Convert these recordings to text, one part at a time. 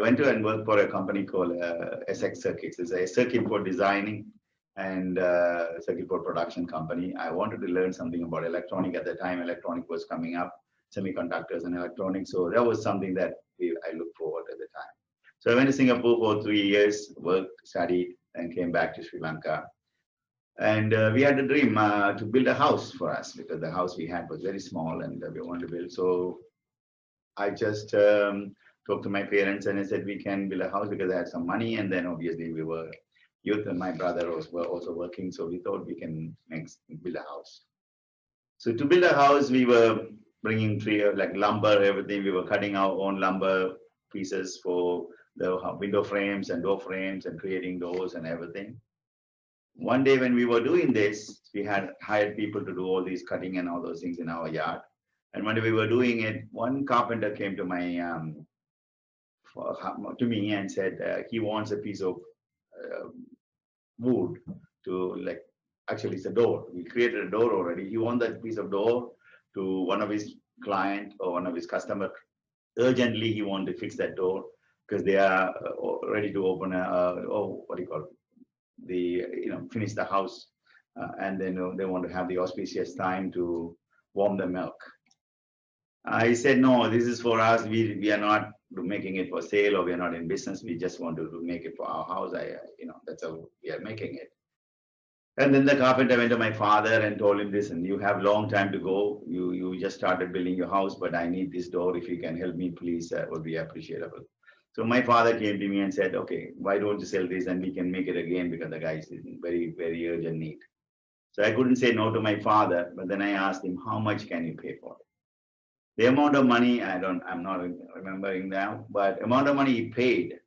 went to and worked for a company called SX Circuits. It's a circuit board designing and circuit board production company. I wanted to learn something about electronic at the time. Electronic was coming up, semiconductors and electronics. So that was something that I looked forward at the time. So I went to Singapore for 3 years, worked, studied, and came back to Sri Lanka. And we had a dream to build a house for us because the house we had was very small and we wanted to build. So I just talked to my parents and I said, we can build a house because I had some money. And then obviously we were youth and my brother were also working. So we thought we can build a house. So to build a house, we were bringing tree, like lumber, everything. We were cutting our own lumber pieces for the window frames and door frames and creating doors and everything. One day when we were doing this, we had hired people to do all these cutting and all those things in our yard. And when we were doing it, one carpenter came to me and said he wants a piece of wood to actually it's a door. We created a door already. He wants that piece of door to one of his client or one of his customer. Urgently, he wanted to fix that door because they are ready to open finish the house, and then they want to have the auspicious time to warm the milk. I said, no, this is for us. We are not making it for sale or we are not in business. We just want to make it for our house. That's how we are making it. And then the carpenter went to my father and told him this, and you have long time to go. You just started building your house, but I need this door. If you can help me, please, that would be appreciable. So my father came to me and said, okay, why don't you sell this and we can make it again because the guy is in very, very urgent need. So I couldn't say no to my father, but then I asked him, how much can you pay for it? The amount of money, I'm not remembering now, but amount of money he paid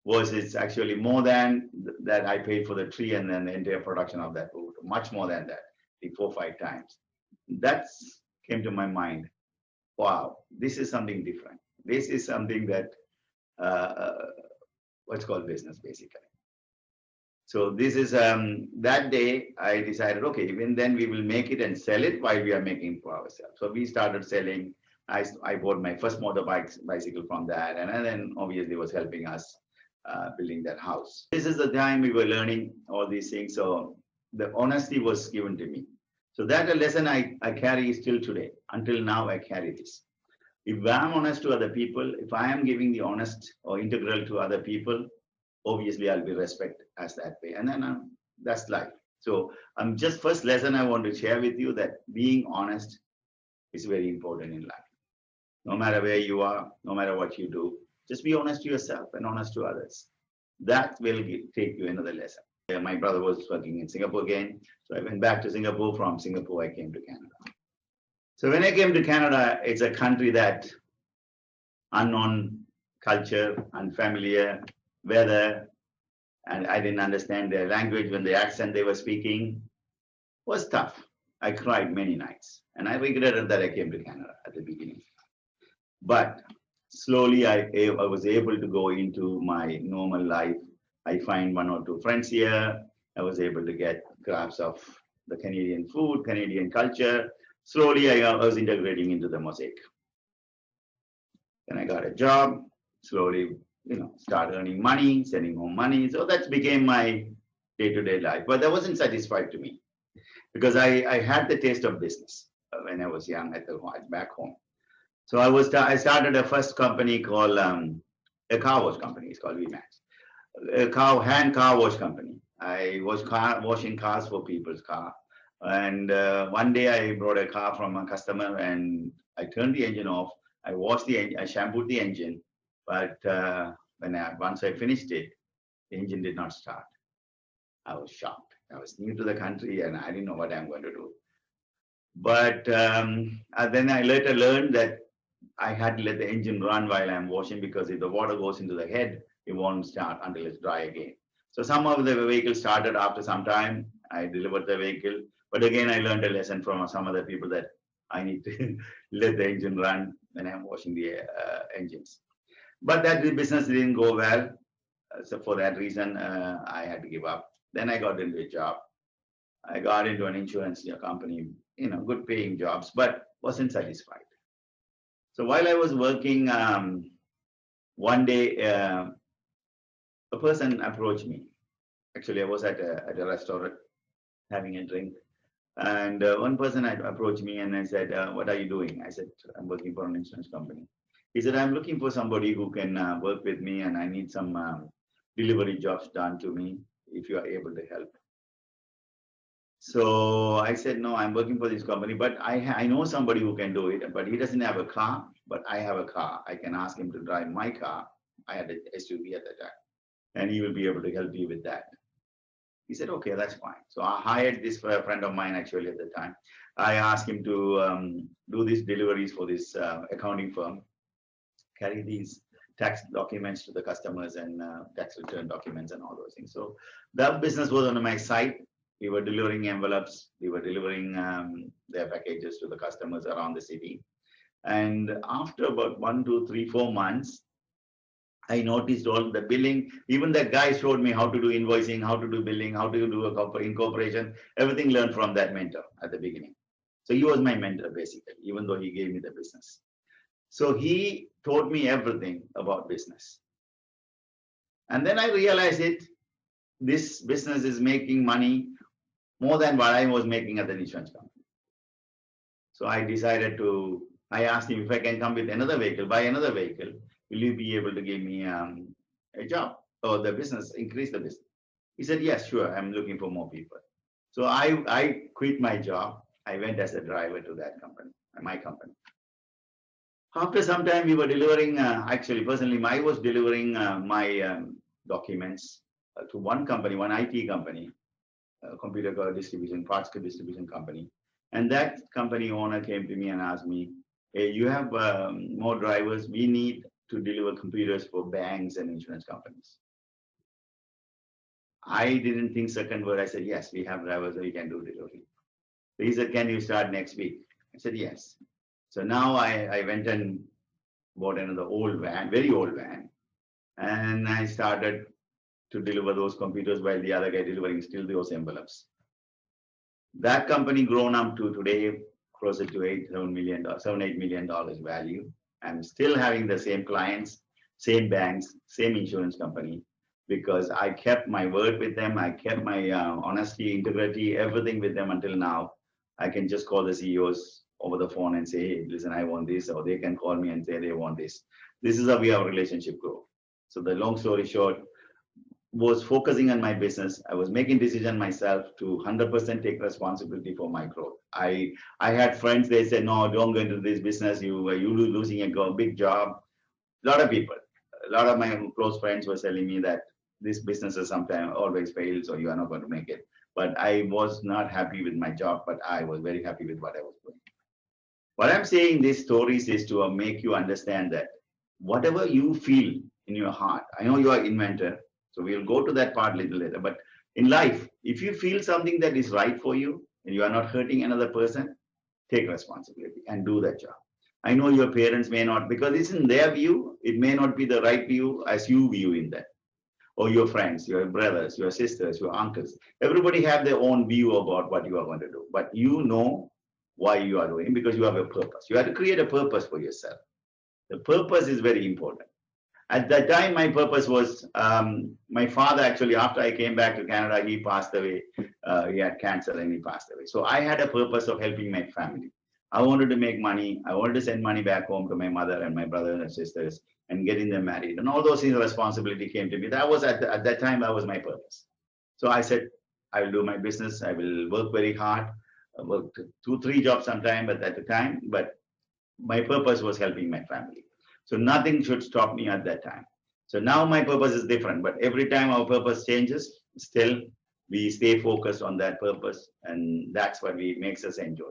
it's actually more than that I paid for the tree and then the entire production of that wood, much more than that, 4 or 5 times. That came to my mind. Wow, this is something different. This is something that what's called business, basically. So this is that day I decided, okay, even then we will make it and sell it while we are making it for ourselves. So we started selling. I bought my first bicycle from that, and then obviously was helping us building that house. This is the time we were learning all these things. So the honesty was given to me. So that a lesson I carry still today. Until now, I carry this. If I'm honest to other people, if I am giving the honest or integral to other people, obviously I'll be respected as that way. And then that's life. So just first lesson I want to share with you that being honest is very important in life. No matter where you are, no matter what you do, just be honest to yourself and honest to others. That will take you another lesson. My brother was working in Singapore again. So I went back to Singapore. From Singapore, I came to Canada. So when I came to Canada, it's a country that unknown culture, unfamiliar weather, and I didn't understand their language when the accent they were speaking was tough. I cried many nights and I regretted that I came to Canada at the beginning. But slowly I was able to go into my normal life. I find 1 or 2 friends here. I was able to get grasp of the Canadian food, Canadian culture. Slowly I was integrating into the mosaic. Then I got a job, slowly, start earning money, sending home money. So that became my day-to-day life. But that wasn't satisfied to me because I had the taste of business when I was young back home. So I started a first company called a car wash company. It's called VMAX. Hand car wash company. I was washing cars for people's car. And one day I brought a car from a customer and I turned the engine off. I washed the engine, I shampooed the engine, but once I finished it, the engine did not start. I was shocked. I was new to the country and I didn't know what I'm going to do. But then I later learned that I had to let the engine run while I'm washing because if the water goes into the head, it won't start until it's dry again. So some of the vehicle started after some time. I delivered the vehicle. But again, I learned a lesson from some other people that I need to let the engine run when I'm washing the engines. But that business didn't go well. So for that reason, I had to give up. Then I got into a job. I got into an insurance company, good paying jobs, but wasn't satisfied. So while I was working, one day a person approached me. Actually, I was at a restaurant having a drink. And one person had approached me and I said, what are you doing? I said, I'm working for an insurance company. He said, I'm looking for somebody who can work with me and I need some delivery jobs done to me if you are able to help. So I said, no, I'm working for this company, but I know somebody who can do it, but he doesn't have a car, but I have a car. I can ask him to drive my car. I had a SUV at the time, and he will be able to help you with that. He said, okay, that's fine. So I hired this friend of mine actually at the time. I asked him to do these deliveries for this accounting firm, carry these tax documents to the customers and tax return documents and all those things. So that business was on my side. We were delivering envelopes. We were delivering their packages to the customers around the city. And after about 1, 2, 3, 4 months, I noticed all the billing. Even that guy showed me how to do invoicing, how to do billing, how to do a incorporation. Everything learned from that mentor at the beginning. So he was my mentor basically, even though he gave me the business. So he taught me everything about business. And then I realized this business is making money more than what I was making at the insurance company. So I decided I asked him if I can come with another vehicle, buy another vehicle. Will you be able to give me a job or the business, increase the business? He said, yes, sure. I'm looking for more people. So I quit my job. I went as a driver to that company, my company. After some time, we were delivering, actually, personally, I was delivering my documents to one company, one IT company, computer distribution, parts distribution company. And that company owner came to me and asked me, hey, you have more drivers. We need to deliver computers for banks and insurance companies. I didn't think second word. I said, yes, we have drivers, we can do delivery. He said, can you start next week? I said, yes. So now I went and bought another old van, very old van. And I started to deliver those computers while the other guy delivering still those envelopes. That company grown up to today closer to $7, $8 million value. I'm still having the same clients, same banks, same insurance company, because I kept my word with them. I kept my honesty, integrity, everything with them until now. I can just call the CEOs over the phone and say, hey, listen, I want this, or they can call me and say they want this. This is how we have a relationship grow. So the long story short, was focusing on my business. I was making decision myself to 100% take responsibility for my growth. I had friends, they said, no, don't go into this business. You losing a big job. A lot of people, a lot of my close friends were telling me that this business is sometimes always fails or you are not going to make it. But I was not happy with my job, but I was very happy with what I was doing. What I'm saying these stories is to make you understand that whatever you feel in your heart, I know you are inventor, so we'll go to that part a little later, but in life, if you feel something that is right for you and you are not hurting another person, take responsibility and do that job. I know your parents may not, because it's in their view, it may not be the right view as you view in that. Or your friends, your brothers, your sisters, your uncles. Everybody have their own view about what you are going to do, but you know why you are doing, because you have a purpose. You have to create a purpose for yourself. The purpose is very important. At that time, my purpose was, my father actually, after I came back to Canada, he passed away. He had cancer and he passed away. So I had a purpose of helping my family. I wanted to make money. I wanted to send money back home to my mother and my brothers and sisters and getting them married. And all those things, responsibility came to me. That was at that time, that was my purpose. So I said, I will do my business. I will work very hard. I worked 2, 3 jobs sometime at the time, but my purpose was helping my family. So nothing should stop me at that time. So now my purpose is different, but every time our purpose changes, still we stay focused on that purpose, and that's what makes us enjoy.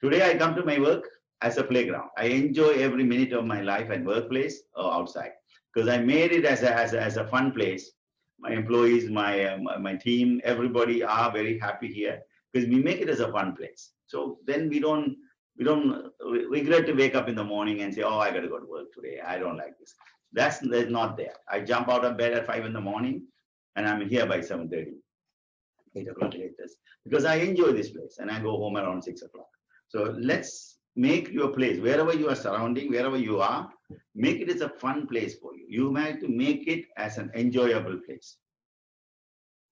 Today I come to my work as a playground. I enjoy every minute of my life at workplace or outside, because I made it as a fun place. My employees, my team, everybody are very happy here because we make it as a fun place. So then we don't regret to wake up in the morning and say, oh, I got to go to work today. I don't like this. That's not there. I jump out of bed at 5 in the morning and I'm here by 7:30, 8 o'clock latest, because I enjoy this place and I go home around 6 o'clock. So let's make your place, wherever you are surrounding, wherever you are, make it as a fun place for you. You have to make it as an enjoyable place.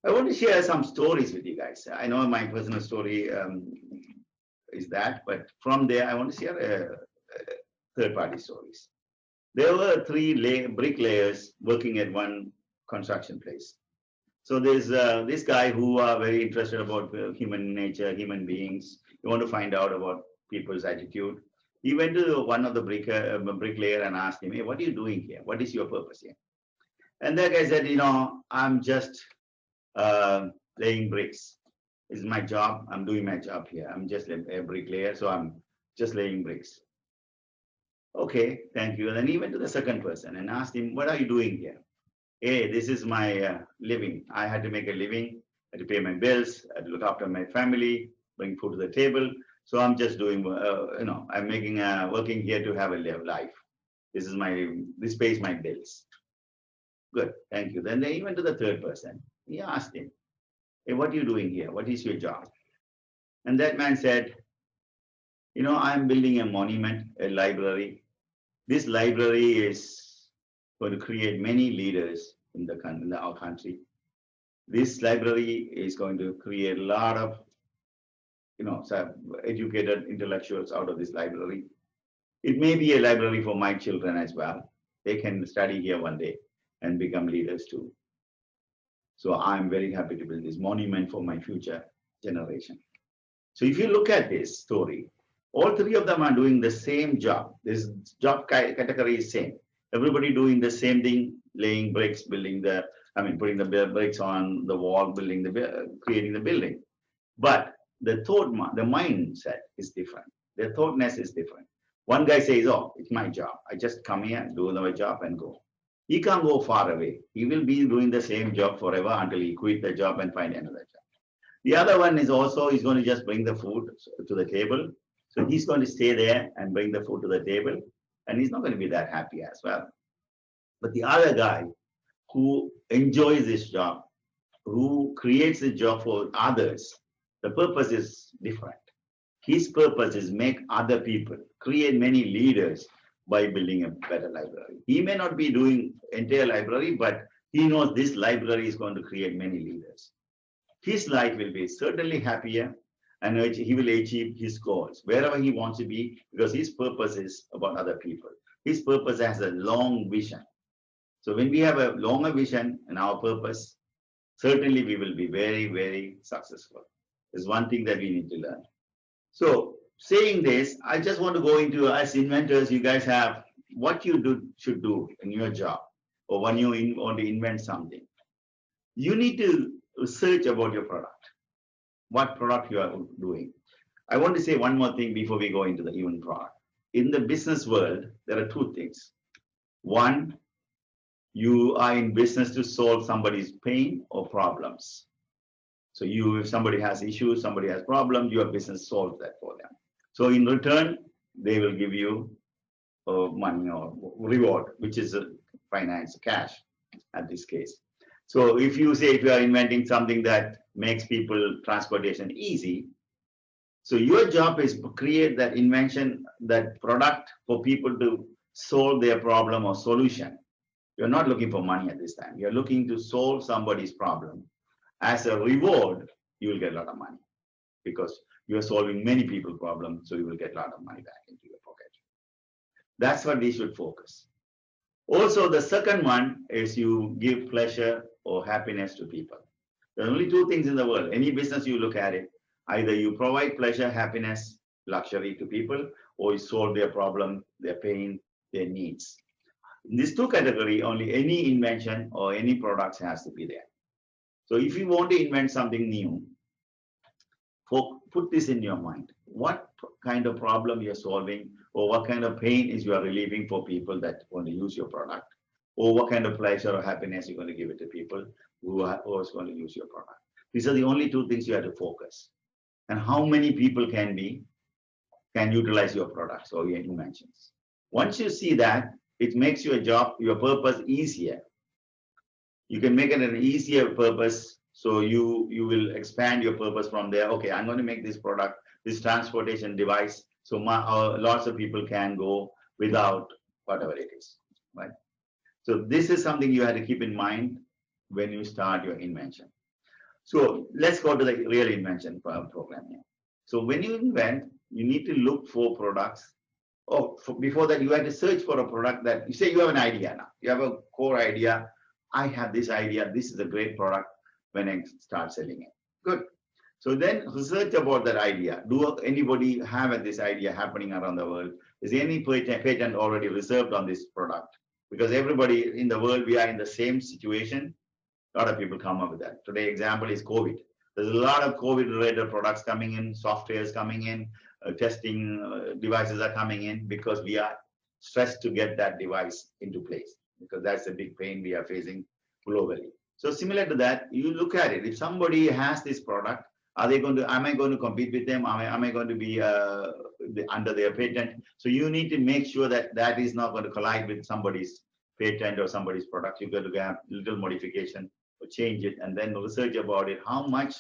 I want to share some stories with you guys. I know my personal story is that, but from there, I want to share third-party stories. There were three bricklayers working at one construction place. So there's this guy who are very interested about human nature, human beings. You want to find out about people's attitude. He went to one of the bricklayer and asked him, "Hey, what are you doing here? What is your purpose here?" And that guy said, I'm just laying bricks. This is my job. I'm doing my job here. I'm just a bricklayer, so I'm just laying bricks. Okay, thank you. And then he went to the second person and asked him, "What are you doing here?" "Hey, this is my living. I had to make a living. I had to pay my bills. I had to look after my family, bring food to the table. So I'm just doing, I'm making working here to have a life. This pays my bills." Good, thank you. Then he went to the third person. He asked him, "Hey, what are you doing here? What is your job?" And that man said, "I'm building a monument, a library. This library is going to create many leaders in our country. This library is going to create a lot of, educated intellectuals out of this library. It may be a library for my children as well. They can study here one day and become leaders too. So I'm very happy to build this monument for my future generation." So if you look at this story, all three of them are doing the same job. This job category is same. Everybody doing the same thing, laying bricks, putting the bricks on the wall, creating the building. But the mindset is different. The thoughtness is different. One guy says, "Oh, it's my job. I just come here, do my job and go." He can't go far away. He will be doing the same job forever until he quit the job and find another job. The other one is he's going to just bring the food to the table. So he's going to stay there and bring the food to the table, and he's not going to be that happy as well. But the other guy who enjoys this job, who creates a job for others, the purpose is different. His purpose is make other people, create many leaders by building a better library. He may not be doing entire library, but he knows this library is going to create many leaders. His life will be certainly happier, and he will achieve his goals wherever he wants to be, because his purpose is about other people. His purpose has a long vision. So when we have a longer vision and our purpose, certainly we will be very, very successful. There's one thing that we need to learn. So saying this, I just want to go into, as inventors, you guys have what you should do in your job, or when you want to invent something. You need to research about your product, what product you are doing. I want to say one more thing before we go into the even product. In the business world, there are two things. One, you are in business to solve somebody's pain or problems. So if somebody has issues, somebody has problems, your business solves that for them. So in return, they will give you money or reward, which is finance, cash at this case. So if you are inventing something that makes people transportation easy, so your job is to create that invention, that product for people to solve their problem or solution. You're not looking for money at this time. You're looking to solve somebody's problem. As a reward, you will get a lot of money because you're solving many people's problems, so you will get a lot of money back into your pocket. That's what we should focus. Also, the second one is you give pleasure or happiness to people. There are only two things in the world. Any business you look at it, either you provide pleasure, happiness, luxury to people, or you solve their problem, their pain, their needs. In these two categories, only any invention or any products has to be there. So if you want to invent something new, put this in your mind. What kind of problem you're solving, or what kind of pain is you are relieving for people that want to use your product, or what kind of pleasure or happiness you're going to give it to people who are going to use your product. These are the only two things you have to focus. And how many people can utilize your products or your inventions. Once you see that, it makes your job, your purpose easier. You can make it an easier purpose. So you will expand your purpose from there. Okay, I'm going to make this product, this transportation device, So lots of people can go without whatever it is, right? So this is something you have to keep in mind when you start your invention. So let's go to the real invention program here. So when you invent, you need to look for products. Oh, before that, you have to search for a product that you say you have an idea now. You have a core idea. I have this idea. This is a great product. When I start selling it, good. So then research about that idea. Do anybody have this idea happening around the world? Is any patent already reserved on this product? Because everybody in the world, we are in the same situation. A lot of people come up with that. Today, example is COVID. There's a lot of COVID-related products coming in, softwares coming in, testing devices are coming in because we are stressed to get that device into place because that's a big pain we are facing globally. So similar to that, you look at it. If somebody has this product, are they going to? Am I going to compete with them? Am I going to be under their patent? So you need to make sure that that is not going to collide with somebody's patent or somebody's product. You've got to have little modification or change it, and then research about it. How much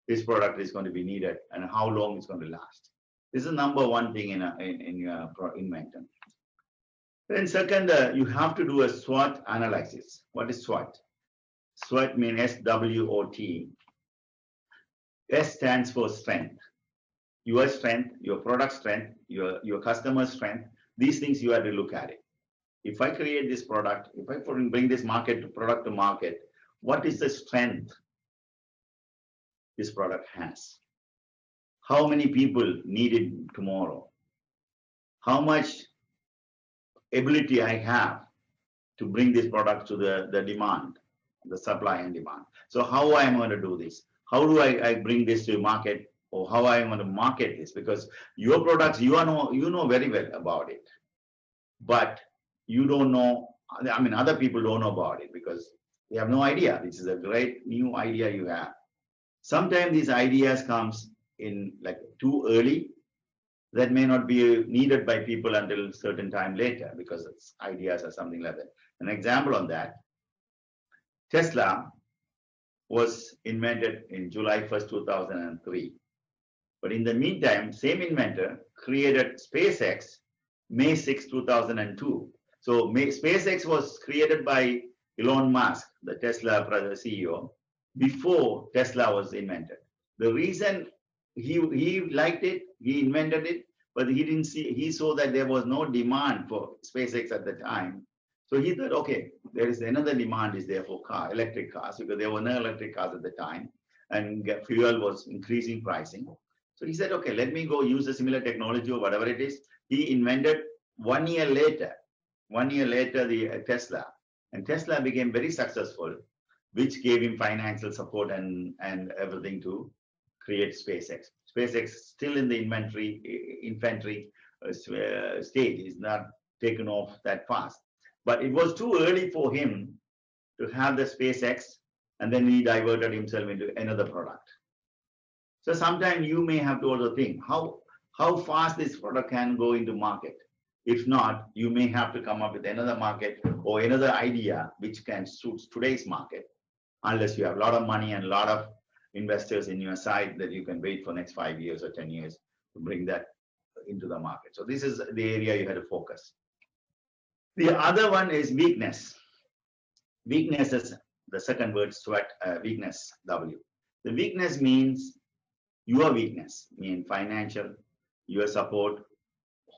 this product is going to be needed, and how long it's going to last. This is number one thing in your invention. Then second, you have to do a SWOT analysis. What is SWOT? SWOT means SWOT. S stands for strength. Your strength, your product strength, your customer strength. These things you have to look at it. If I create this product, if I bring this product to market, what is the strength this product has? How many people need it tomorrow? How much ability I have to bring this product to the demand, the supply and demand. So how I am going to do this? How do I bring this to market, or how I am going to market this? Because your products, you know very well about it, but you don't know. I mean, other people don't know about it because they have no idea. This is a great new idea you have. Sometimes these ideas comes in like too early. That may not be needed by people until a certain time later because it's ideas or something like that. An example on that, Tesla was invented in July 1st, 2003. But in the meantime, same inventor created SpaceX May 6, 2002. So SpaceX was created by Elon Musk, the Tesla CEO, before Tesla was invented. The reason he liked it, he invented it, but he saw that there was no demand for SpaceX at the time. So he thought, okay, there is another demand is there for electric cars, because there were no electric cars at the time, and fuel was increasing pricing. So he said, okay, let me go use a similar technology or whatever it is. He invented 1 year later the Tesla, and Tesla became very successful, which gave him financial support and everything to create SpaceX. SpaceX still in the infantry stage, is not taken off that fast. But it was too early for him to have the SpaceX, and then he diverted himself into another product. So sometimes you may have to also think how fast this product can go into market. If not, you may have to come up with another market or another idea which can suit today's market, unless you have a lot of money and a lot of investors in your side that you can wait for next 5 years or 10 years to bring that into the market. So this is the area you have to focus. The other one is weakness. Weakness is the second word, SWOT, weakness, W. The weakness means your weakness, mean financial, your support,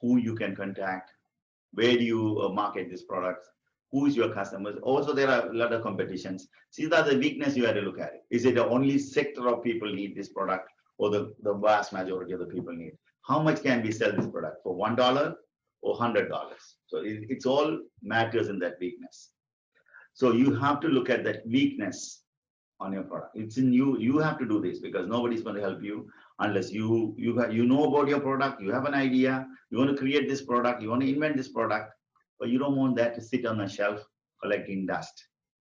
who you can contact, where do you market this product, who is your customers. Also, there are a lot of competitions. These are the weakness you have to look at. Is it the only sector of people need this product, or the vast majority of the people need? How much can we sell this product for, $1 or $100? So it's all matters in that weakness. So you have to look at that weakness on your product. It's in you. You have to do this because nobody's going to help you unless you know about your product. You have an idea. You want to create this product. You want to invent this product, but you don't want that to sit on a shelf collecting dust.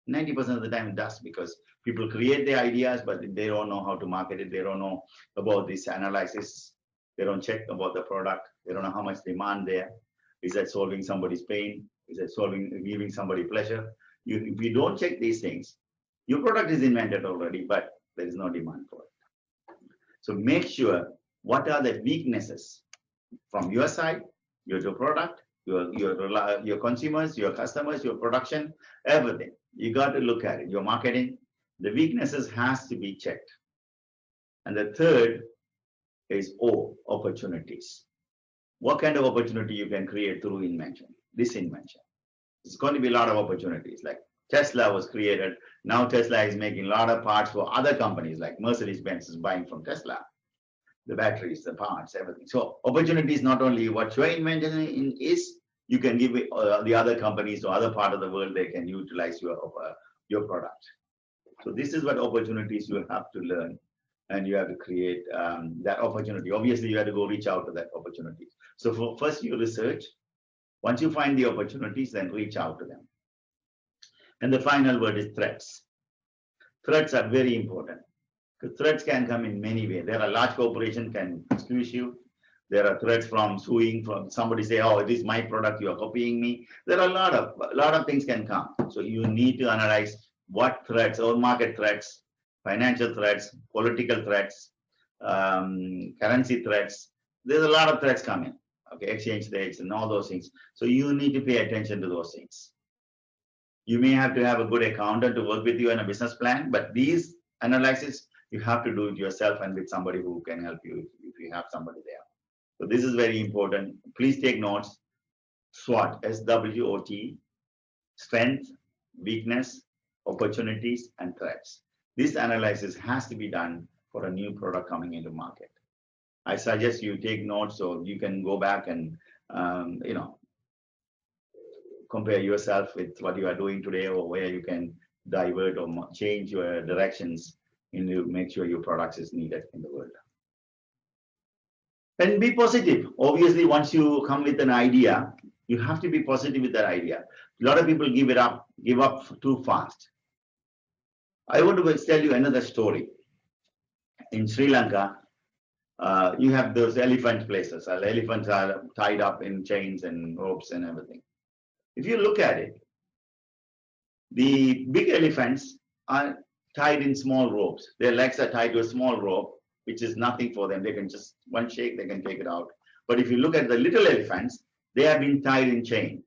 90% of the time, dust, because people create their ideas, but they don't know how to market it. They don't know about this analysis. They don't check about the product. They don't know how much demand there. Is that solving somebody's pain? Is that giving somebody pleasure? If you don't check these things, your product is invented already, but there is no demand for it. So make sure what are the weaknesses from your side, your product, your consumers, your customers, your production, everything. You got to look at it. Your marketing, the weaknesses has to be checked. And the third is opportunities. What kind of opportunity you can create through invention? This invention. It's going to be a lot of opportunities. Like Tesla was created. Now Tesla is making a lot of parts for other companies, like Mercedes-Benz is buying from Tesla. The batteries, the parts, everything. So opportunities not only what your invention is, you can give it, the other companies or other part of the world, they can utilize your product. So this is what opportunities you have to learn, and you have to create that opportunity. Obviously, you have to go reach out to that opportunity. So first you research. Once you find the opportunities, then reach out to them. And the final word is threats. Threats are very important. Because threats can come in many ways. There are large corporations can squeeze you. There are threats from suing, from somebody say, "Oh, it is my product, you are copying me." There are a lot of things can come. So you need to analyze what threats or market threats, financial threats, political threats, currency threats. There's a lot of threats coming. Okay, exchange rates and all those things. So you need to pay attention to those things. You may have to have a good accountant to work with you on a business plan, but these analysis, you have to do it yourself and with somebody who can help you if you have somebody there. So this is very important. Please take notes. SWOT, SWOT, strength, weakness, opportunities, and threats. This analysis has to be done for a new product coming into market. I suggest you take notes so you can go back and compare yourself with what you are doing today, or where you can divert or change your directions in to make sure your products is needed in the world. And be positive. Obviously, once you come with an idea, you have to be positive with that idea. A lot of people give up too fast. I want to tell you another story. In Sri Lanka, you have those elephant places. Elephants are tied up in chains and ropes and everything. If you look at it, the big elephants are tied in small ropes. Their legs are tied to a small rope, which is nothing for them. They can just one shake, they can take it out. But if you look at the little elephants, they have been tied in chain,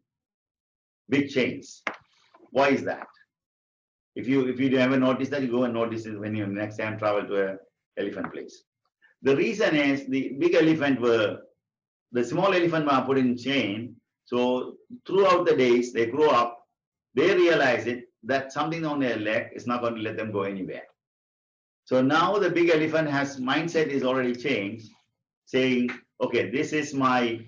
big chains. Why is that? If you ever notice that, you go and notice it when you next time travel to an elephant place. The reason is the big elephant the small elephant were put in chain. So throughout the days, they grow up, they realize it that something on their leg is not going to let them go anywhere. So now the big elephant has mindset is already changed, saying, okay, this is my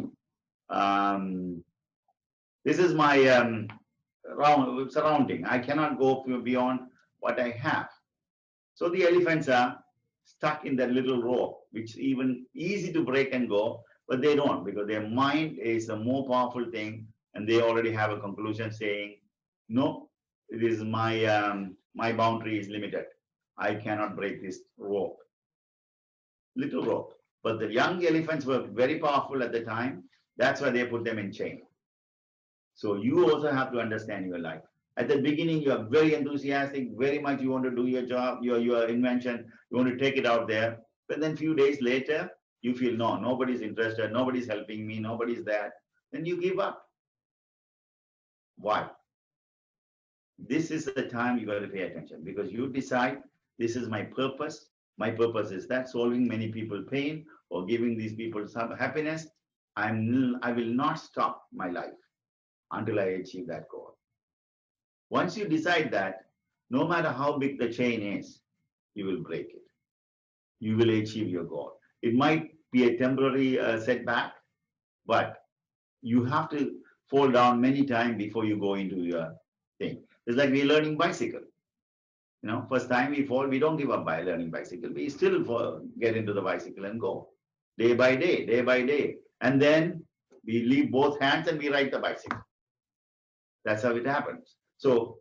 surrounding. I cannot go beyond what I have. So the elephants are stuck in that little rope, which is even easy to break and go, but they don't, because their mind is a more powerful thing, and they already have a conclusion saying, no, it is my boundary is limited. I cannot break this rope, little rope. But the young elephants were very powerful at the time. That's why they put them in chain. So you also have to understand your life. At the beginning, you are very enthusiastic, very much you want to do your job, your invention, you want to take it out there. But then a few days later, you feel, no, nobody's interested, nobody's helping me, nobody's there. Then you give up. Why? This is the time you got to pay attention, because you decide, this is my purpose. My purpose is that solving many people pain or giving these people some happiness. I will not stop my life until I achieve that goal. Once you decide that, no matter how big the chain is, you will break it. You will achieve your goal. It might be a temporary setback, but you have to fall down many times before you go into your thing. It's like we're learning bicycle. First time we fall, we don't give up by learning bicycle. We still get into the bicycle and go day by day, day by day. And then we leave both hands and we ride the bicycle. That's how it happens. So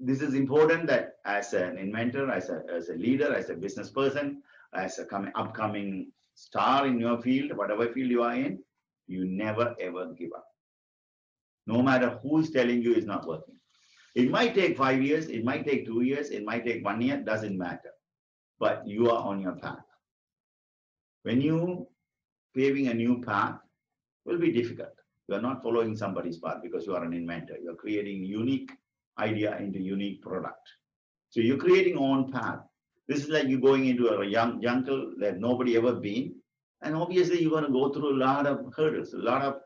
this is important that as an inventor, as a leader, as a business person, as an upcoming star in your field, whatever field you are in, you never ever give up. No matter who is telling you it's not working. It might take 5 years, it might take 2 years, it might take 1 year, doesn't matter. But you are on your path. When you paving a new path, will be difficult. You are not following somebody's path because you are an inventor. You are creating unique idea into unique product. So you're creating your own path. This is like you going into a young jungle that nobody ever been. And obviously you're going to go through a lot of hurdles, a lot of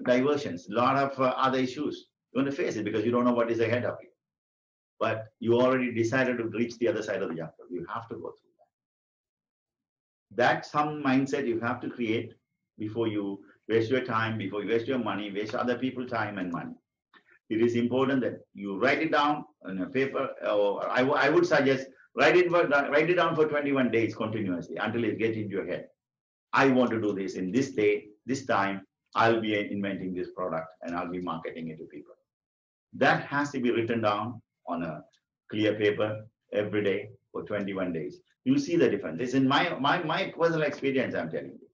diversions, a lot of other issues. You're going to face it because you don't know what is ahead of you. But you already decided to reach the other side of the jungle. You have to go through that. That's some mindset you have to create before you waste your time, before you waste your money, waste other people's time and money. It is important that you write it down on a paper, or I would suggest write it down for 21 days continuously until it gets into your head. I want to do this in this day, this time. I'll be inventing this product and I'll be marketing it to people. That has to be written down on a clear paper every day for 21 days. You see the difference. It's in my personal experience, I'm telling you.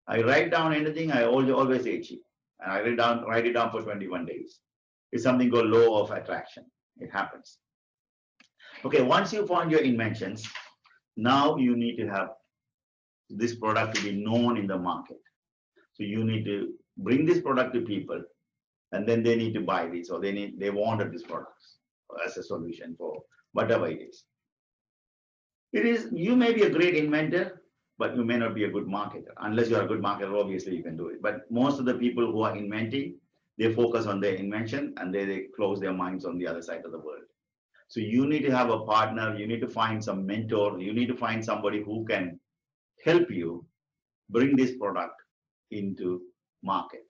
I write down anything, I always achieve. And I write it down for 21 days. It's something called law of attraction. It happens. Okay, once you find your inventions, now you need to have this product to be known in the market. So you need to bring this product to people, and then they need to buy this, or they wanted this product as a solution for whatever it is. You may be a great inventor, but you may not be a good marketer. Unless you're a good marketer, obviously you can do it. But most of the people who are inventing, they focus on their invention and they close their minds on the other side of the world. So you need to have a partner, you need to find some mentor, you need to find somebody who can help you bring this product into market.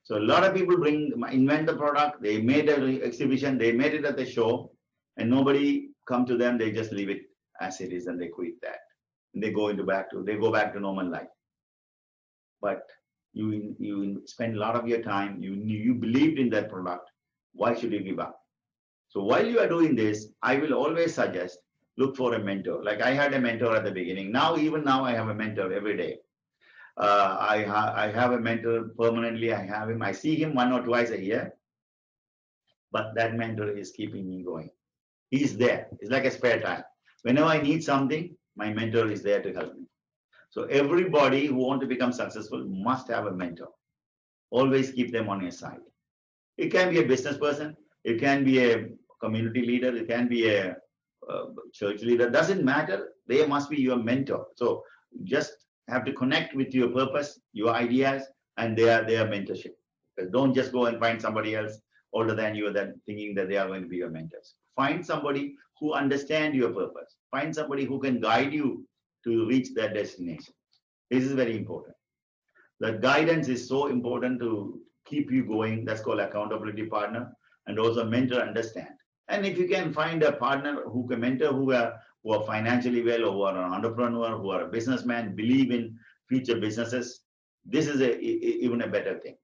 So a lot of people invent the product, they made an exhibition, they made it at the show, and nobody come to them, they just leave it as it is and they quit that. And they go back to normal life. But you spend a lot of your time, you believed in that product, why should you give up? So while you are doing this, I will always suggest, look for a mentor. Like I had a mentor at the beginning. Even now I have a mentor every day. I have a mentor permanently. I have him. I see him 1 or 2 times a year. But that mentor is keeping me going. He's there. It's like a spare time. Whenever I need something, my mentor is there to help me. So everybody who wants to become successful must have a mentor. Always keep them on your side. It can be a business person. It can be a community leader. It can be a church leader. Doesn't matter. They must be your mentor. So just have to connect with your purpose, your ideas, and their mentorship. Don't just go and find somebody else older than you that thinking that they are going to be your mentors. Find somebody who understands your purpose. Find somebody who can guide you to reach that destination. This is very important. The guidance is so important to keep you going. That's called accountability partner, and also mentor understand. And if you can find a partner who can mentor, who are financially well, or who are an entrepreneur, who are a businessman, believe in future businesses, this is even a better thing.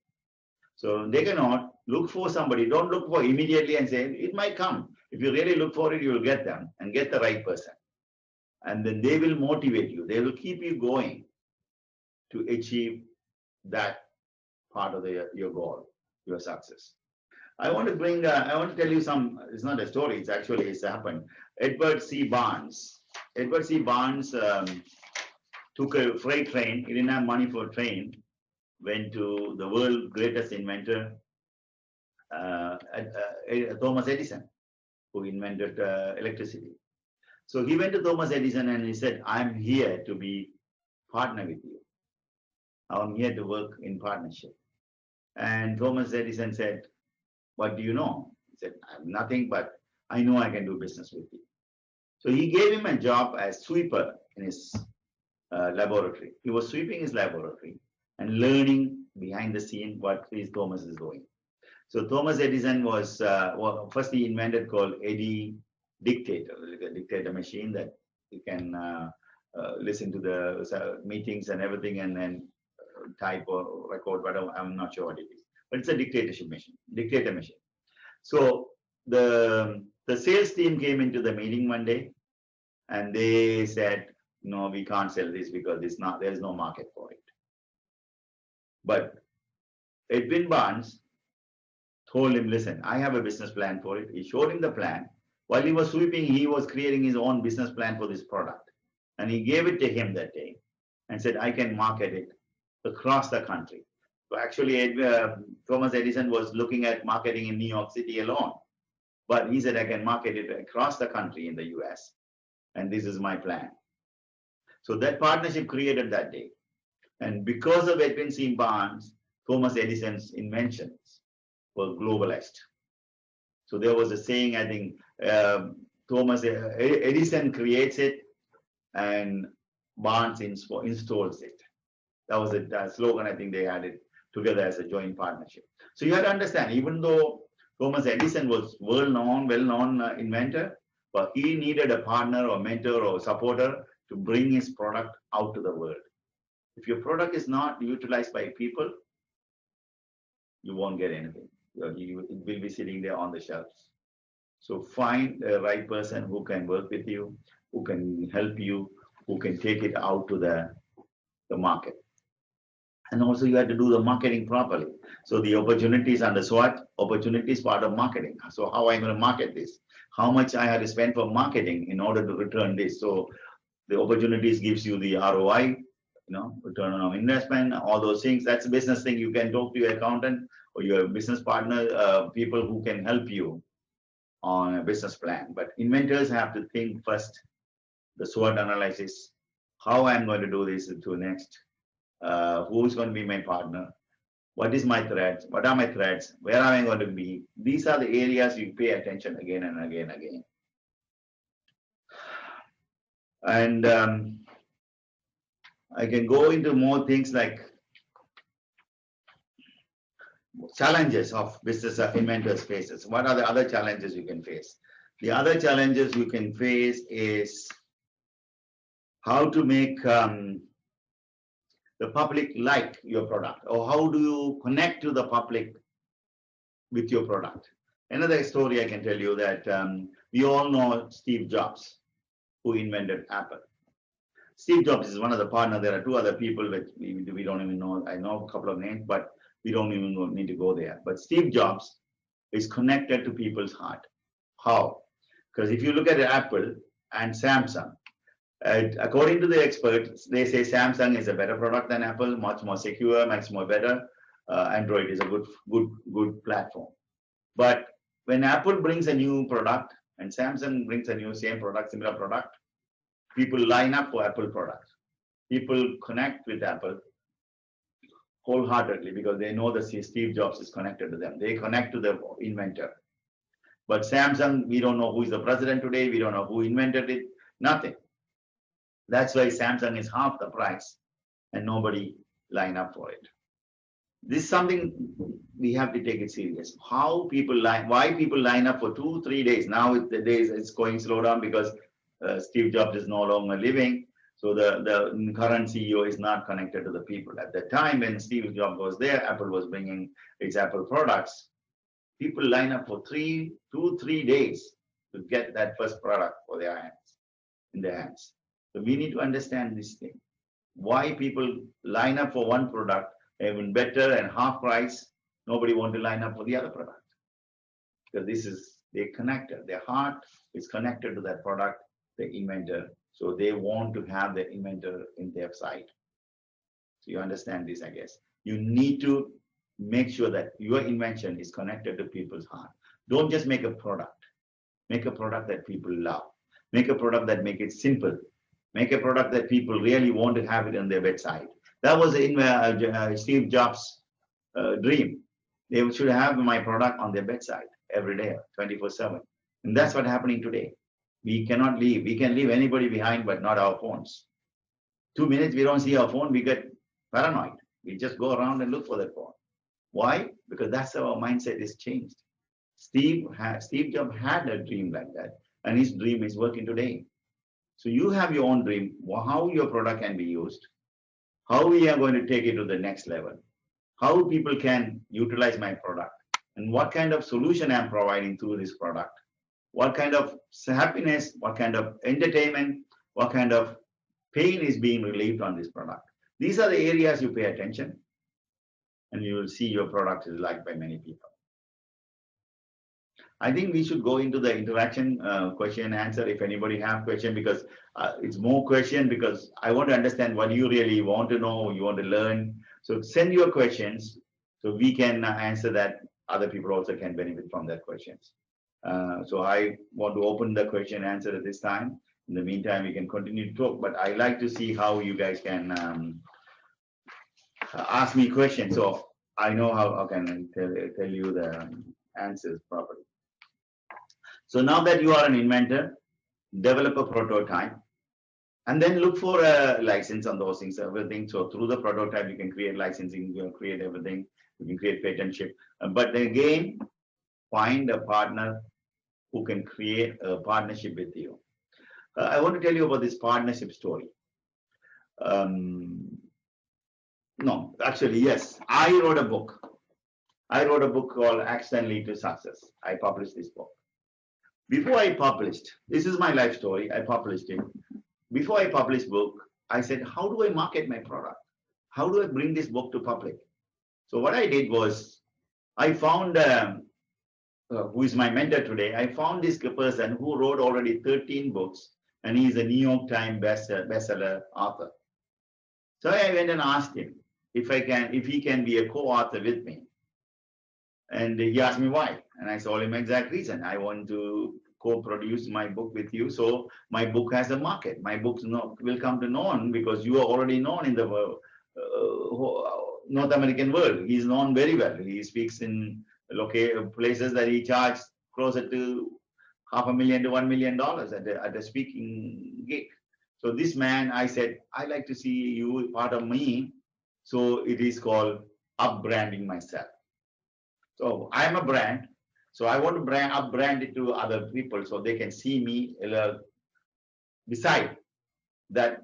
So they cannot look for somebody. Don't look for immediately and say, it might come. If you really look for it, you will get them and get the right person. And then they will motivate you. They will keep you going to achieve that part of your goal, your success. I want to tell you some, it's not a story, it's happened. Edward C. Barnes took a freight train. He didn't have money for a train. Went to the world's greatest inventor, Thomas Edison, who invented electricity. So he went to Thomas Edison and he said, I'm here to be partner with you. I'm here to work in partnership. And Thomas Edison said, what do you know? He said, I have nothing, but I know I can do business with you. So he gave him a job as sweeper in his laboratory. He was sweeping his laboratory and learning behind the scene what Thomas is doing. So Thomas Edison was, first he invented called Eddy Dictator, like a dictator machine that you can listen to the meetings and everything and then type or record, whatever. I'm not sure what it is. But it's a dictator machine. So the sales team came into the meeting one day and they said, no, we can't sell this because there's no market for it. But Edwin Barnes told him, listen, I have a business plan for it. He showed him the plan. While he was sweeping, he was creating his own business plan for this product. And he gave it to him that day and said, I can market it across the country. So actually, Thomas Edison was looking at marketing in New York City alone. But he said, I can market it across the country in the US. And this is my plan. So that partnership created that day. And because of Edwin C. Barnes, Thomas Edison's inventions were globalized. So there was a saying, I think, Thomas Edison creates it and Barnes installs it. That was a slogan. I think they had it together as a joint partnership. So you have to understand, even though Thomas Edison was well-known inventor, but he needed a partner or mentor or supporter to bring his product out to the world. If your product is not utilized by people, you won't get anything. It will be sitting there on the shelves. So find the right person who can work with you, who can help you, who can take it out to the market. And also you have to do the marketing properly. So the opportunities under SWOT, opportunities part of marketing. So how am I going to market this? How much I have to spend for marketing in order to return this? So the opportunities gives you the ROI, return on investment, all those things. That's a business thing. You can talk to your accountant or your business partner, people who can help you on a business plan. But inventors have to think first, the SWOT analysis, how I'm going to do this to next, who's going to be my partner, what is my threats, what are my threats, where am I going to be? These are the areas you pay attention again and again and again. And I can go into more things like challenges of business inventors faces. What are the other challenges you can face? The other challenges you can face is how to make the public like your product, or how do you connect to the public with your product. Another story I can tell you that we all know Steve Jobs, who invented Apple. Steve Jobs is one of the partners. There are two other people that we don't even know. I know a couple of names, but we don't even need to go there. But Steve Jobs is connected to people's heart. How? Because if you look at Apple and Samsung, according to the experts, they say Samsung is a better product than Apple, much more secure, much more better. Android is a good platform. But when Apple brings a new product and Samsung brings a same product, similar product, people line up for Apple products. People connect with Apple wholeheartedly because they know that Steve Jobs is connected to them. They connect to the inventor. But Samsung, we don't know who is the president today. We don't know who invented it. Nothing. That's why Samsung is half the price and nobody line up for it. This is something we have to take it serious. Why people line up for 2-3 days. Now it's going slow down because Steve Jobs is no longer living. So the current CEO is not connected to the people. At the time when Steve Jobs was there, Apple was bringing its Apple products. People line up for 2-3 days to get that first product in their hands. So we need to understand this thing. Why people line up for one product, even better and half price, nobody want to line up for the other product. Because they're connected. Their heart is connected to that product, the inventor. So they want to have the inventor in their side. So you understand this, I guess. You need to make sure that your invention is connected to people's heart. Don't just make a product. Make a product that people love. Make a product that make it simple. Make a product that people really want to have it on their bedside. That was Steve Jobs' dream. They should have my product on their bedside every day, 24/7. And that's what's happening today. We cannot leave. We can leave anybody behind, but not our phones. 2 minutes we don't see our phone, we get paranoid. We just go around and look for that phone. Why? Because that's how our mindset is changed. Steve Jobs had a dream like that, and his dream is working today. So you have your own dream, how your product can be used, how we are going to take it to the next level, how people can utilize my product, and what kind of solution I'm providing through this product, what kind of happiness, what kind of entertainment, what kind of pain is being relieved on this product. These are the areas you pay attention, and you will see your product is liked by many people. I think we should go into the interaction question and answer if anybody have question, because it's more question because I want to understand what you really want to know, you want to learn. So send your questions so we can answer that. Other people also can benefit from that questions. So I want to open the question and answer at this time. In the meantime, we can continue to talk, but I like to see how you guys can ask me questions. So I know how can I tell you the answers properly. So now that you are an inventor, develop a prototype and then look for a license on those things, everything. So through the prototype, you can create licensing, you can create everything, you can create patentship. But again, find a partner who can create a partnership with you. I want to tell you about this partnership story. No, actually, yes. I wrote a book. I wrote a book called Accidentally to Success. I published this book. Before I published, this is my life story. I published it. Before I published book, I said, how do I market my product? How do I bring this book to public? So what I did was, I found who is my mentor today. I found this person who wrote already 13 books, and he's a New York Times bestseller author. So I went and asked him if he can be a co-author with me. And he asked me why. And I told him exact reason. I want to co-produce my book with you. So my book has a market. My books will come to known because you are already known in the North American world. He's known very well. He speaks in places that he charges closer to $500,000 to $1 million at a speaking gig. So this man, I said, I like to see you part of me. So it is called up-branding myself. So I am a brand. So I want to up-brand it to other people so they can see me beside that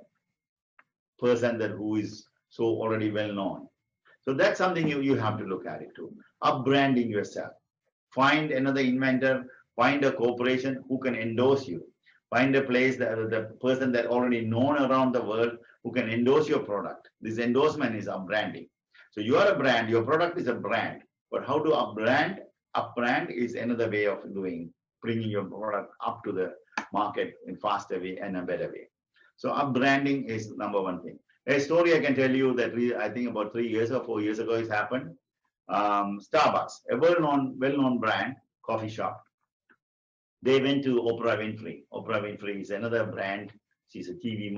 person who is so already well known. So that's something you have to look at it too. Up-branding yourself. Find another inventor, find a corporation who can endorse you. Find a place that the person that already known around the world who can endorse your product. This endorsement is up-branding. So you are a brand, your product is a brand. But how to up-brand? Up-brand is another way of bringing your product up to the market in a faster way and a better way. So up-branding is number one thing. A story I can tell you that I think about 3 years or 4 years ago it happened. Starbucks, a well-known brand, coffee shop. They went to Oprah Winfrey. Oprah Winfrey is another brand. She's a TV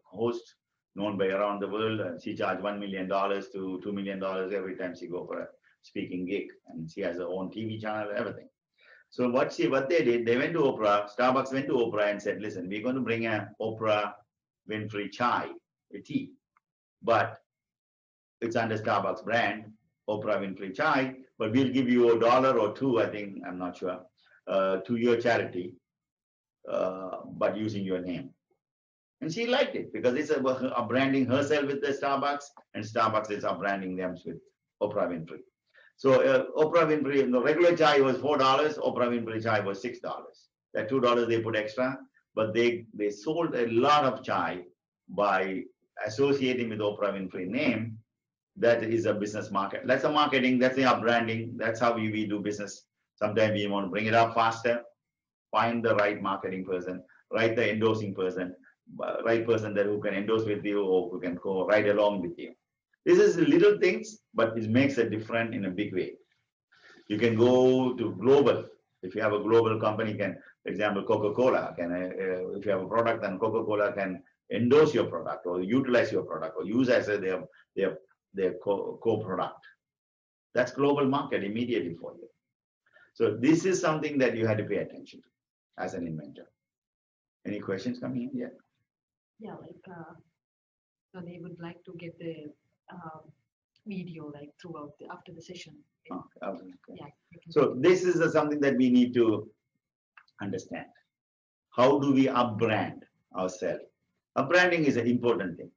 host known by around the world. She charged $1 million to $2 million every time she go for a speaking gig, and she has her own TV channel, everything. So what they did, they went to Oprah. Starbucks went to Oprah and said, "Listen, we're going to bring a Oprah Winfrey chai, a tea, but it's under Starbucks brand, Oprah Winfrey chai. But we'll give you $1 or $2, I think, I'm not sure, to your charity, but using your name." And she liked it because it's a branding herself with the Starbucks, and Starbucks is branding them with Oprah Winfrey. So Oprah Winfrey, the regular chai was $4, Oprah Winfrey chai was $6. That $2 they put extra, but they sold a lot of chai by associating with Oprah Winfrey name. That is a business market. That's a marketing, that's the branding. That's how we do business. Sometimes we want to bring it up faster, find the right marketing person, the endorsing person, right person who can endorse with you or who can go right along with you. This is little things, but it makes a difference in a big way. You can go to global. If you have a global company, for example, Coca-Cola if you have a product, then Coca-Cola can endorse your product or utilize your product or use as their co-product. That's global market immediately for you. So this is something that you had to pay attention to as an inventor. Any questions coming in? Yeah. Yeah, so they would like to get the video throughout after the session. Okay. Yeah. So this is something that we need to understand. How do we up-brand ourselves? Up-branding is an important thing.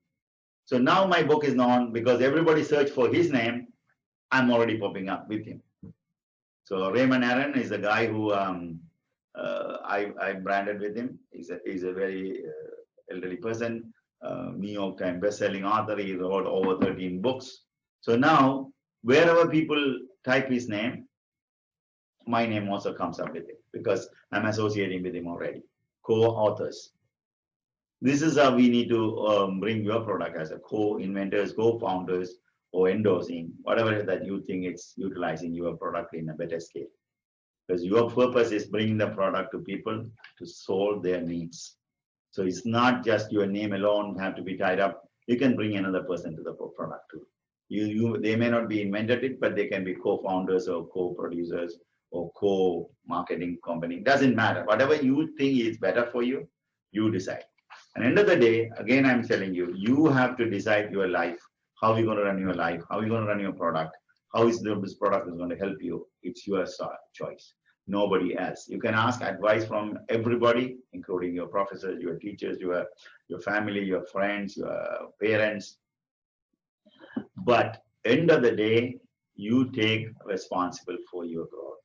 So now my book is known because everybody search for his name. I'm already popping up with him. So Raymond Aaron is a guy who I branded with him. He's a very elderly person, New York Times best-selling author. He wrote over 13 books. So now, wherever people type his name, my name also comes up with it because I'm associating with him already. Co-authors. This is how we need to bring your product as a co-inventors, co-founders, or endorsing, whatever that you think it's utilizing your product in a better scale. Because your purpose is bringing the product to people to solve their needs. So it's not just your name alone have to be tied up. You can bring another person to the product too. They may not be invented it, but they can be co-founders or co-producers or co-marketing company. Doesn't matter. Whatever you think is better for you, you decide. And end of the day, again, I'm telling you, you have to decide your life. How are you going to run your life? How are you going to run your product? How is this product is going to help you? It's your choice. Nobody else. You can ask advice from everybody, including your professors, your teachers, your family, your friends, your parents. But end of the day, you take responsible for your growth.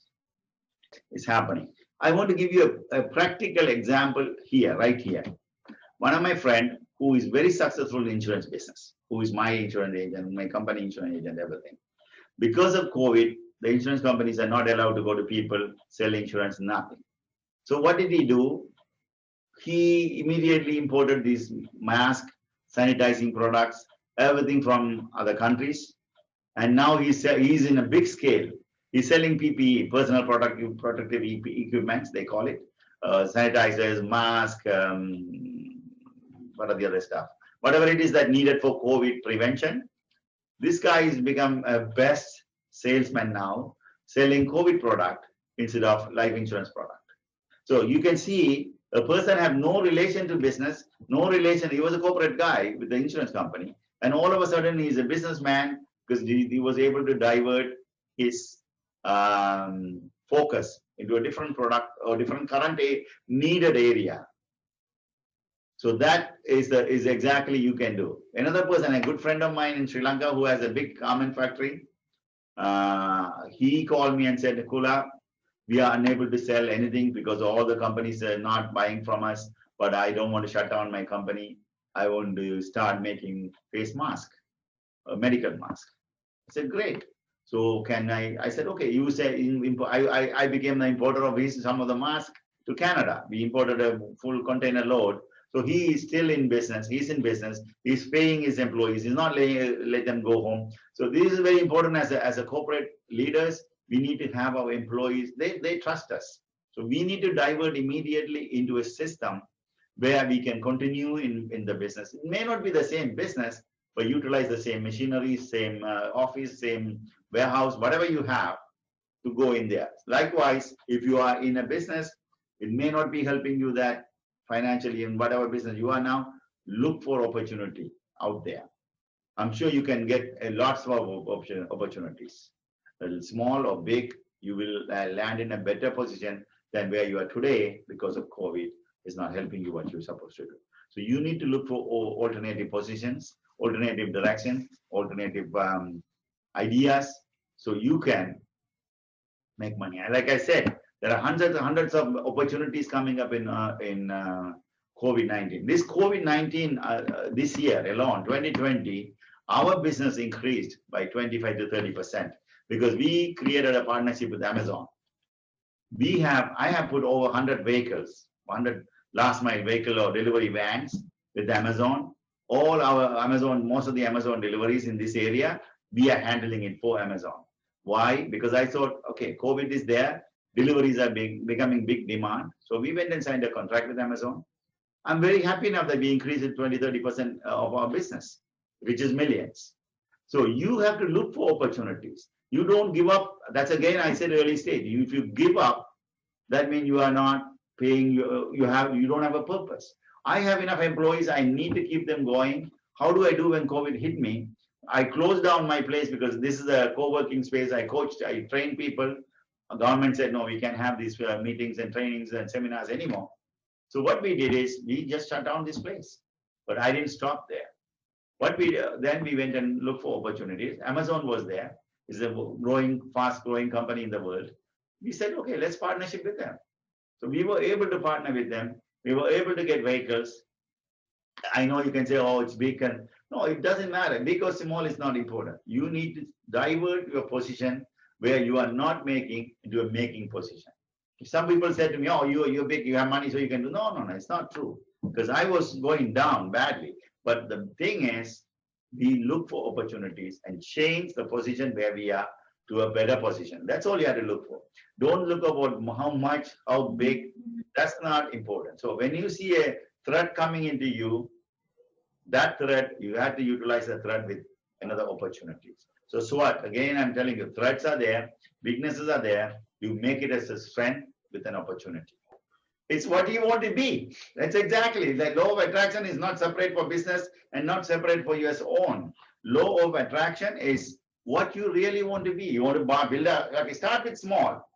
It's happening. I want to give you a practical example here, right here. One of my friend who is very successful in insurance business, who is my insurance agent, my company insurance agent, everything. Because of COVID, the insurance companies are not allowed to go to people, sell insurance, nothing. So what did he do? He immediately imported these masks, sanitizing products, everything from other countries. And now he's in a big scale. He's selling PPE, personal protective equipment, they call it, sanitizers, masks, what are the other stuff? Whatever it is that needed for COVID prevention. This guy has become a best salesman now, selling COVID product instead of life insurance product. So you can see a person have no relation to business, no relation. He was a corporate guy with the insurance company. And all of a sudden he's a businessman because he was able to divert his focus into a different product or different current needed area. So that is exactly you can do. Another person, a good friend of mine in Sri Lanka who has a big garment factory, he called me and said, Kula, we are unable to sell anything because all the companies are not buying from us, but I don't want to shut down my company. I want to start making face mask, a medical mask. I said, great. So can I said, okay, you say, I became the importer of some of the masks to Canada. We imported a full container load. So he is still in business. He's in business. He's paying his employees. He's not let them go home. So this is very important as a corporate leaders. We need to have our employees. They trust us. So we need to divert immediately into a system where we can continue in the business. It may not be the same business, but utilize the same machinery, same office, same warehouse, whatever you have to go in there. Likewise, if you are in a business, it may not be helping you that financially in whatever business you are now, look for opportunity out there. I'm sure you can get lots of opportunities. Small or big, you will land in a better position than where you are today because of COVID is not helping you what you're supposed to do. So you need to look for alternative positions, alternative direction, alternative ideas, so you can make money. And like I said, there are hundreds of opportunities coming up in COVID-19. This COVID-19 this year alone, 2020, our business increased by 25 to 30% because we created a partnership with Amazon. I have put over 100 vehicles, 100 last mile vehicle or delivery vans with Amazon. All our Amazon, most of the Amazon deliveries in this area, we are handling it for Amazon. Why? Because I thought, okay, COVID is there. Deliveries are becoming big demand. So we went and signed a contract with Amazon. I'm very happy now that we increased it 20, 30% of our business, which is millions. So you have to look for opportunities. You don't give up. That's again, I said early stage. If you give up, that means you are not paying, you don't have a purpose. I have enough employees. I need to keep them going. How do I do when COVID hit me? I closed down my place because this is a co-working space. I coached, I trained people. The government said, no, we can't have these meetings and trainings and seminars anymore. So what we did is we just shut down this place. But I didn't stop there. Then we went and looked for opportunities. Amazon was there. It's a fast growing company in the world. We said, okay, let's partnership with them. So we were able to partner with them. We were able to get vehicles. I know you can say, oh, it's big. No, it doesn't matter. Big or small is not important. You need to divert your position where you are not making into a making position. If some people say to me, oh, you're big, you have money, so you can do. No, it's not true. because I was going down badly. But the thing is, we look for opportunities and change the position where we are to a better position. That's all you have to look for. Don't look about how much, how big. That's not important. So when you see a threat coming into you, that threat, you have to utilize the threat with another opportunities. So SWOT, again, I'm telling you, threats are there, weaknesses are there. You make it as a strength with an opportunity. It's what you want to be. That's exactly. The law of attraction is not separate for business and not separate for your own. Law of attraction is what you really want to be. You want to build a, okay, start with small.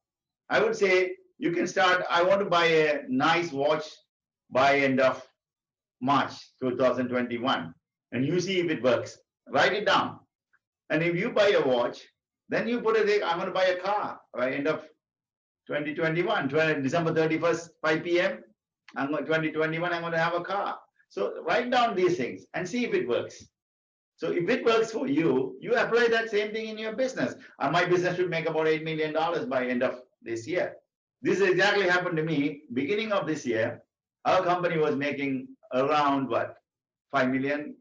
I would say you can start, I want to buy a nice watch by end of March 2021, and you see if it works. Write it down. And if you buy a watch, then you put it there, I'm going to buy a car by end of 2021, December 31st, 5 p.m. 2021, I'm going to have a car. So write down these things and see if it works. So if it works for you, you apply that same thing in your business. My business should make about $8 million by end of this year. This exactly happened to me. Beginning of this year, our company was making around what? 5 million,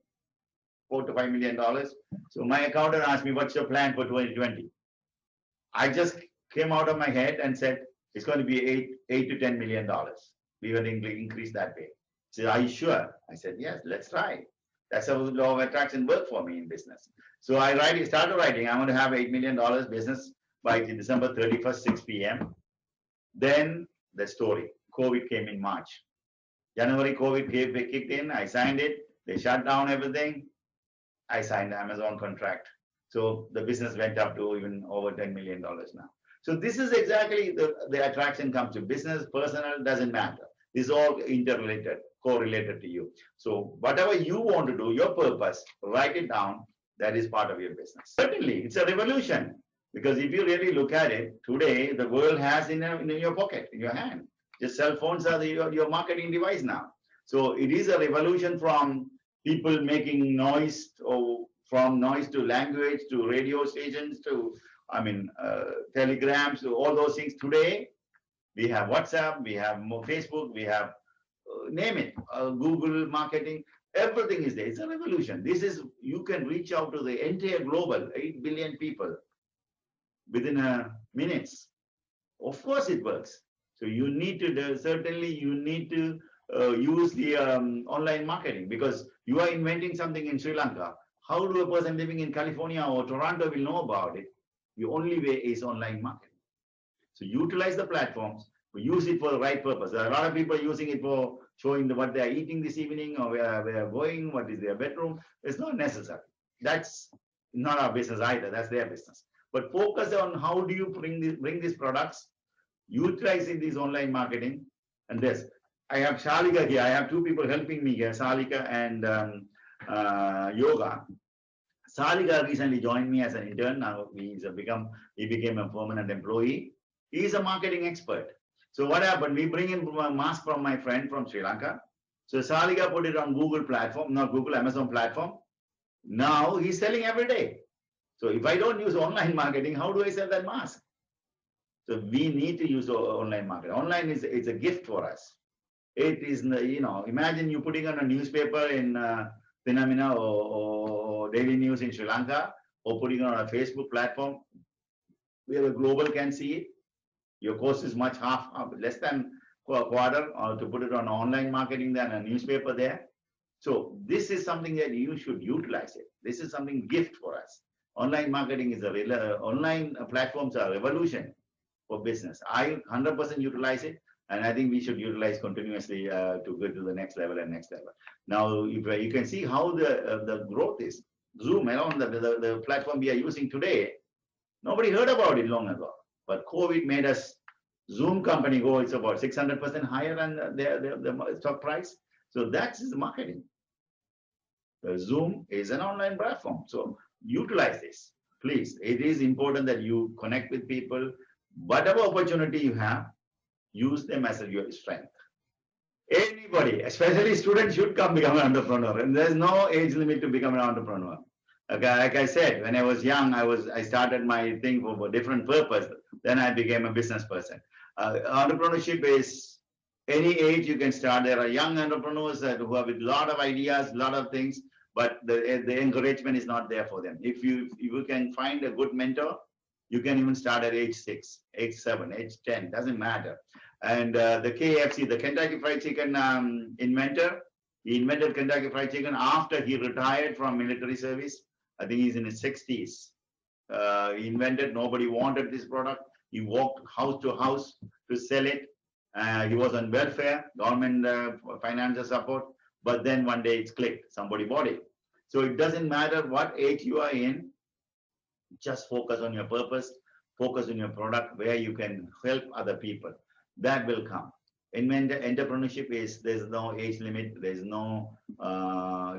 $4 to $5 million. So my accountant asked me, what's your plan for 2020? I just came out of my head and said, it's going to be $8 to $10 million. We will increase that way. She said, are you sure? I said, yes, let's try. That's how the law of attraction worked for me in business. So I started writing, I'm going to have $8 million business by December 31st, 6 p.m. Then the story, COVID came in March. January, COVID kicked in, I signed it, they shut down everything. I signed the Amazon contract. So the business went up to even over $10 million now. So this is exactly the attraction comes to business, personal, doesn't matter. This is all interrelated, correlated to you. So whatever you want to do, your purpose, write it down. That is part of your business. Certainly, it's a revolution. Because if you really look at it, today, the world has in your pocket, in your hand. Just cell phones are your marketing device now. So it is a revolution from people making noise, or from noise to language, to radio stations, to, telegrams, to all those things. Today, we have WhatsApp, we have Facebook, we have, name it, Google marketing, everything is there. It's a revolution. You can reach out to the entire global, 8 billion people within minutes. Of course it works. So you need to, certainly you need to use the online marketing, because you are inventing something in Sri Lanka. How do a person living in California or Toronto will know about it? The only way is online marketing. So utilize the platforms, use it for the right purpose. There are a lot of people using it for showing what they are eating this evening, or where they are going, what is their bedroom. It's not necessary. That's not our business either. That's their business. But focus on how do you bring these products, utilizing these online marketing. And this, I have Shalika here. I have two people helping me here, Shalika and Yoga. Shalika recently joined me as an intern. Now he became a permanent employee. He is a marketing expert. So what happened? We bring in a mask from my friend from Sri Lanka. So Shalika put it on Google platform, not Google, Amazon platform. Now he's selling every day. So if I don't use online marketing, how do I sell that mask? So we need to use online marketing. Online is a gift for us. It is, imagine you putting on a newspaper in Phenomena or Daily News in Sri Lanka, or putting on a Facebook platform where the global can see it. Your cost is much less than a quarter, or to put it on online marketing than a newspaper there. So this is something that you should utilize it. This is something gift for us. Online marketing is online platforms are a revolution for business. I 100% utilize it, and I think we should utilize continuously to go to the next level and next level. Now, if you can see how the growth is. Zoom, the platform we are using today, nobody heard about it long ago. But COVID made us, Zoom company go, it's about 600% higher than their stock price. So that's the marketing. Zoom is an online platform. So utilize this, please. It is important that you connect with people. Whatever opportunity you have, use them as your strength. Anybody, especially students, should become an entrepreneur. And there's no age limit to become an entrepreneur. Okay, like I said, when I was young, I started my thing for a different purpose. Then I became a business person. Entrepreneurship is Any age you can start. There are young entrepreneurs who have a lot of ideas, a lot of things, but the encouragement is not there for them. If you can find a good mentor, you can even start at age 6, age 7, age 10, doesn't matter. And the KFC, the Kentucky Fried Chicken inventor, he invented Kentucky Fried Chicken after he retired from military service. I think he's in his 60s. He invented, nobody wanted this product. He walked house to house to sell it. He was on welfare, government financial support, but then one day it's clicked, somebody bought it. So it doesn't matter what age you are in, just focus on your purpose, focus on your product, where you can help other people. That will come. In entrepreneurship is, there's no age limit, there's no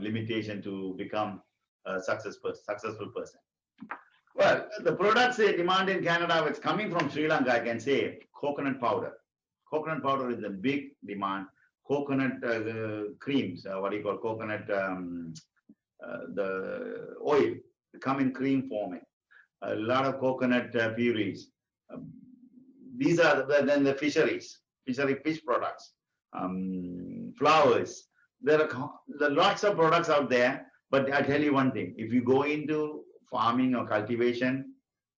limitation to become a successful person. Well, the products they demand in Canada, it's coming from Sri Lanka, I can say, coconut powder. Coconut powder is a big demand. Coconut creams, what do you call coconut, the oil, come in cream form. A lot of coconut purees. These are then the fisheries, fish products, flowers. There are lots of products out there, but I tell you one thing, if you go into farming or cultivation,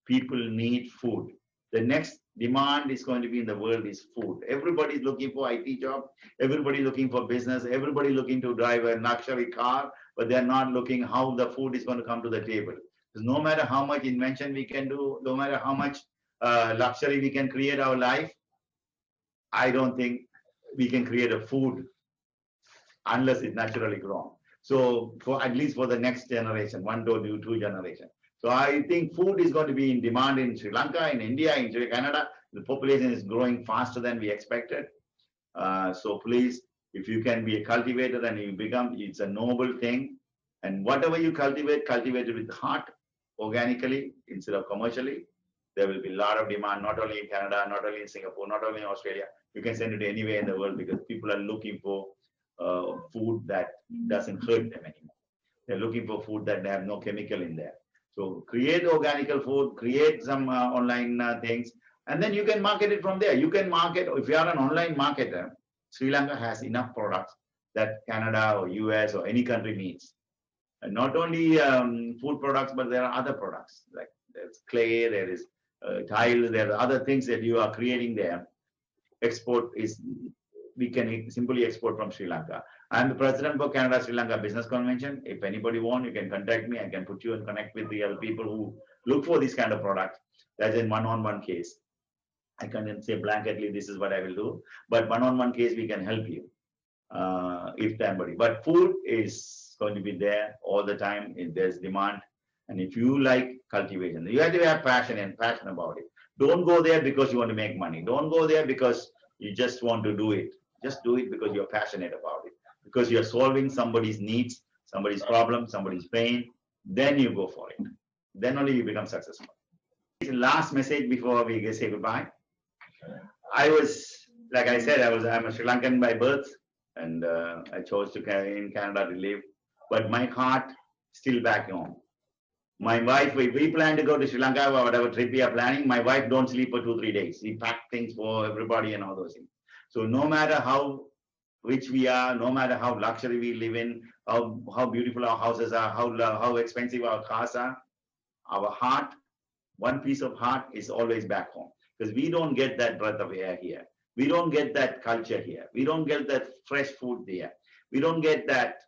people need food. The next demand is going to be in the world is food. Everybody is looking for IT job, everybody looking for business, everybody looking to drive a luxury car, but they're not looking how the food is going to come to the table. Because no matter how much invention we can do, no matter how much luxury we can create our life, I don't think we can create a food unless it's naturally grown. So for at least for the next generation, 1 to 2 generation. So I think food is going to be in demand in Sri Lanka, in India, in Canada. The population is growing faster than we expected. So please, if you can be a cultivator and you become, it's a noble thing. And whatever you cultivate, cultivate it with heart, organically, instead of commercially. There will be a lot of demand, not only in Canada, not only in Singapore, not only in Australia. You can send it anywhere in the world because people are looking for food that doesn't hurt them anymore. They're looking for food that they have no chemical in there. So create organic food, create some online things, and then you can market it from there. You can market, if you are an online marketer, Sri Lanka has enough products that Canada or US or any country needs. And not only food products, but there are other products, like there's clay, there is tile, there are other things that you are creating there. Export is, we can simply export from Sri Lanka. I'm the president for Canada Sri Lanka Business Convention. If anybody wants, you can contact me. I can put you and connect with the other people who look for this kind of product. That's in one-on-one case. I can't say blanketly, this is what I will do. But one-on-one case, we can help you if somebody. But food is going to be there all the time. If there's demand. And if you like cultivation, you have to have passion about it. Don't go there because you want to make money. Don't go there because you just want to do it. Just do it because you're passionate about it. Because you're solving somebody's needs, somebody's problem, somebody's pain. Then you go for it. Then only you become successful. Last message before we say goodbye. I was, like I said, I'm a Sri Lankan by birth, and I chose to in Canada to live. But my heart still back home. My wife, we plan to go to Sri Lanka or whatever trip we are planning. My wife don't sleep for 2-3 days. We pack things for everybody and all those things. So no matter how rich we are, no matter how luxury we live in, how beautiful our houses are, how expensive our cars are, our heart, one piece of heart is always back home. Because we don't get that breath of air here. We don't get that culture here. We don't get that fresh food here. We don't get that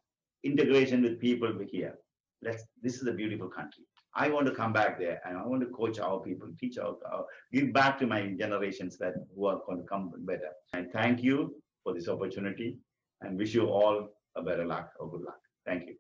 integration with people here. This is a beautiful country. I want to come back there and I want to coach our people, teach give back to my generations who are going to come better. And thank you for this opportunity and wish you all a better luck or good luck. Thank you.